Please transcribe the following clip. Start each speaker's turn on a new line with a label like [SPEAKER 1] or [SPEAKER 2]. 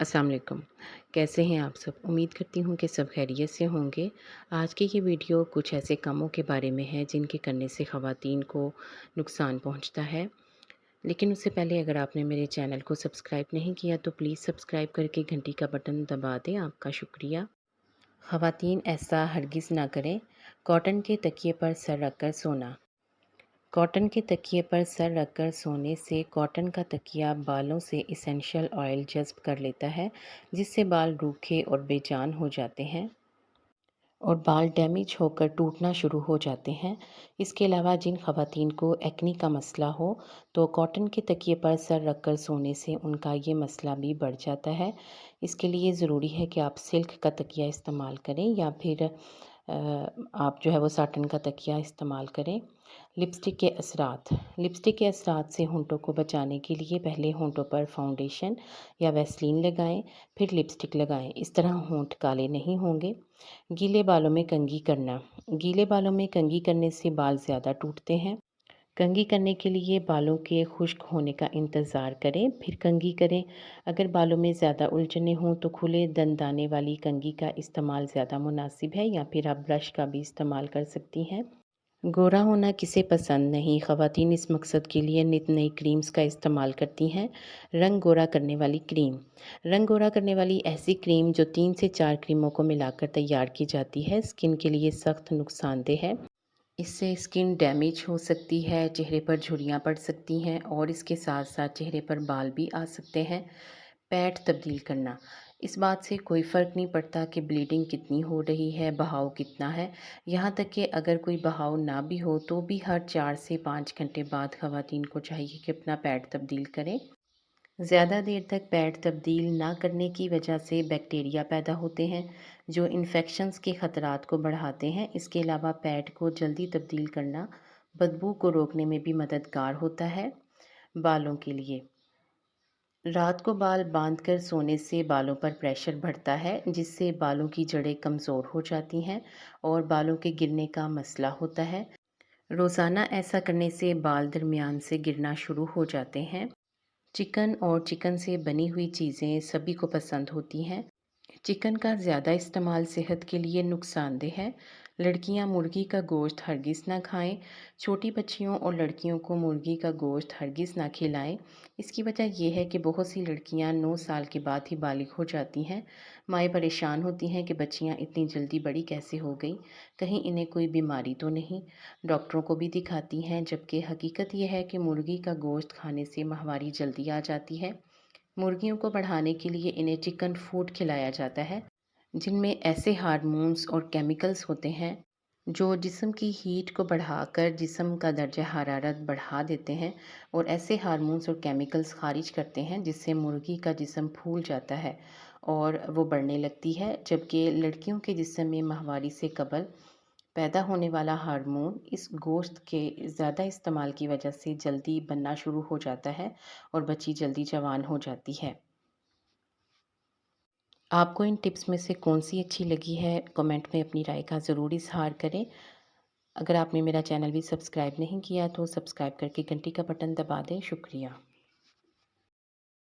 [SPEAKER 1] अस्सलाम वालेकुम। कैसे हैं आप सब? उम्मीद करती हूँ कि सब खैरियत से होंगे। आज की ये वीडियो कुछ ऐसे कामों के बारे में है जिनके करने से ख़वातीन को नुकसान पहुँचता है। लेकिन उससे पहले अगर आपने मेरे चैनल को सब्सक्राइब नहीं किया तो प्लीज़ सब्सक्राइब करके घंटी का बटन दबा दें, आपका शुक्रिया। ख़वातीन ऐसा हरगिज़ ना करें। कॉटन के तकिए पर सर रख कर सोना। कॉटन के तकिए पर सर रखकर सोने से कॉटन का तकिया बालों से इसेंशियल ऑयल जज़्ब कर लेता है, जिससे बाल रूखे और बेजान हो जाते हैं और बाल डैमेज होकर टूटना शुरू हो जाते हैं। इसके अलावा जिन ख़वातीन को एक्ने का मसला हो तो कॉटन के तकिए पर सर रखकर सोने से उनका ये मसला भी बढ़ जाता है। इसके लिए ज़रूरी है कि आप सिल्क का तकिया इस्तेमाल करें या फिर आप जो है वो साटन का तकिया इस्तेमाल करें। लिपस्टिक के असरात। लिपस्टिक के असरात से होंठों को बचाने के लिए पहले होंठों पर फाउंडेशन या वैसलीन लगाएं, फिर लिपस्टिक लगाएं। इस तरह होंठ काले नहीं होंगे। गीले बालों में कंघी करना। गीले बालों में कंघी करने से बाल ज़्यादा टूटते हैं। कंघी करने के लिए बालों के खुश्क होने का इंतज़ार करें, फिर कंघी करें। अगर बालों में ज़्यादा उलझने हों तो खुले दंदाने वाली कंघी का इस्तेमाल ज़्यादा मुनासिब है, या फिर आप ब्रश का भी इस्तेमाल कर सकती हैं। गोरा होना किसे पसंद नहीं। ख़वातीन इस मकसद के लिए नित नई क्रीम्स का इस्तेमाल करती हैं। रंग गोरा करने वाली क्रीम। रंग गोरा करने वाली ऐसी क्रीम जो 3 से 4 क्रीमों को मिलाकर तैयार की जाती है, स्किन के लिए सख्त नुकसानदेह है। इससे स्किन डैमेज हो सकती है, चेहरे पर झुर्रियाँ पड़ सकती हैं और इसके साथ साथ चेहरे पर बाल भी आ सकते हैं। पैड तब्दील करना। इस बात से कोई फ़र्क नहीं पड़ता कि ब्लीडिंग कितनी हो रही है, बहाव कितना है। यहाँ तक कि अगर कोई बहाव ना भी हो तो भी हर 4 से 5 घंटे बाद ख़वातीन को चाहिए कि अपना पैड तब्दील करें। ज़्यादा देर तक पैड तब्दील ना करने की वजह से बैक्टीरिया पैदा होते हैं जो इन्फेक्शंस के ख़तरात को बढ़ाते हैं। इसके अलावा पैड को जल्दी तब्दील करना बदबू को रोकने में भी मददगार होता है। बालों के लिए रात को बाल बांधकर सोने से बालों पर प्रेशर बढ़ता है, जिससे बालों की जड़ें कमज़ोर हो जाती हैं और बालों के गिरने का मसला होता है। रोज़ाना ऐसा करने से बाल दरमियान से गिरना शुरू हो जाते हैं। चिकन और चिकन से बनी हुई चीज़ें सभी को पसंद होती हैं। चिकन का ज़्यादा इस्तेमाल सेहत के लिए नुकसानदेह है। लड़कियां मुर्गी का गोश्त हरगिज़ ना खाएं। छोटी बच्चियों और लड़कियों को मुर्गी का गोश्त हरगिज़ ना खिलाएं। इसकी वजह यह है कि बहुत सी लड़कियां 9 साल के बाद ही बालिग हो जाती हैं। माएँ परेशान होती हैं कि बच्चियां इतनी जल्दी बड़ी कैसे हो गई, कहीं इन्हें कोई बीमारी तो नहीं। डॉक्टरों को भी दिखाती हैं, जबकि हकीकत यह है कि मुर्गी का गोश्त खाने से माहवारी जल्दी आ जाती है। मुर्गियों को बढ़ाने के लिए इन्हें चिकन फूड खिलाया जाता है, जिनमें ऐसे हार्मोन्स और केमिकल्स होते हैं जो जिस्म की हीट को बढ़ाकर जिस्म का दर्जा हरारत बढ़ा देते हैं और ऐसे हार्मोन्स और केमिकल्स खारिज करते हैं जिससे मुर्गी का जिस्म फूल जाता है और वो बढ़ने लगती है। जबकि लड़कियों के जिस्म में माहवारी से कबल पैदा होने वाला हार्मोन इस गोश्त के ज़्यादा इस्तेमाल की वजह से जल्दी बनना शुरू हो जाता है और बच्ची जल्दी जवान हो जाती है। आपको इन टिप्स में से कौन सी अच्छी लगी है, कमेंट में अपनी राय का ज़रूर इज़हार करें। अगर आपने मेरा चैनल भी सब्सक्राइब नहीं किया तो सब्सक्राइब करके घंटी का बटन दबा दें। शुक्रिया।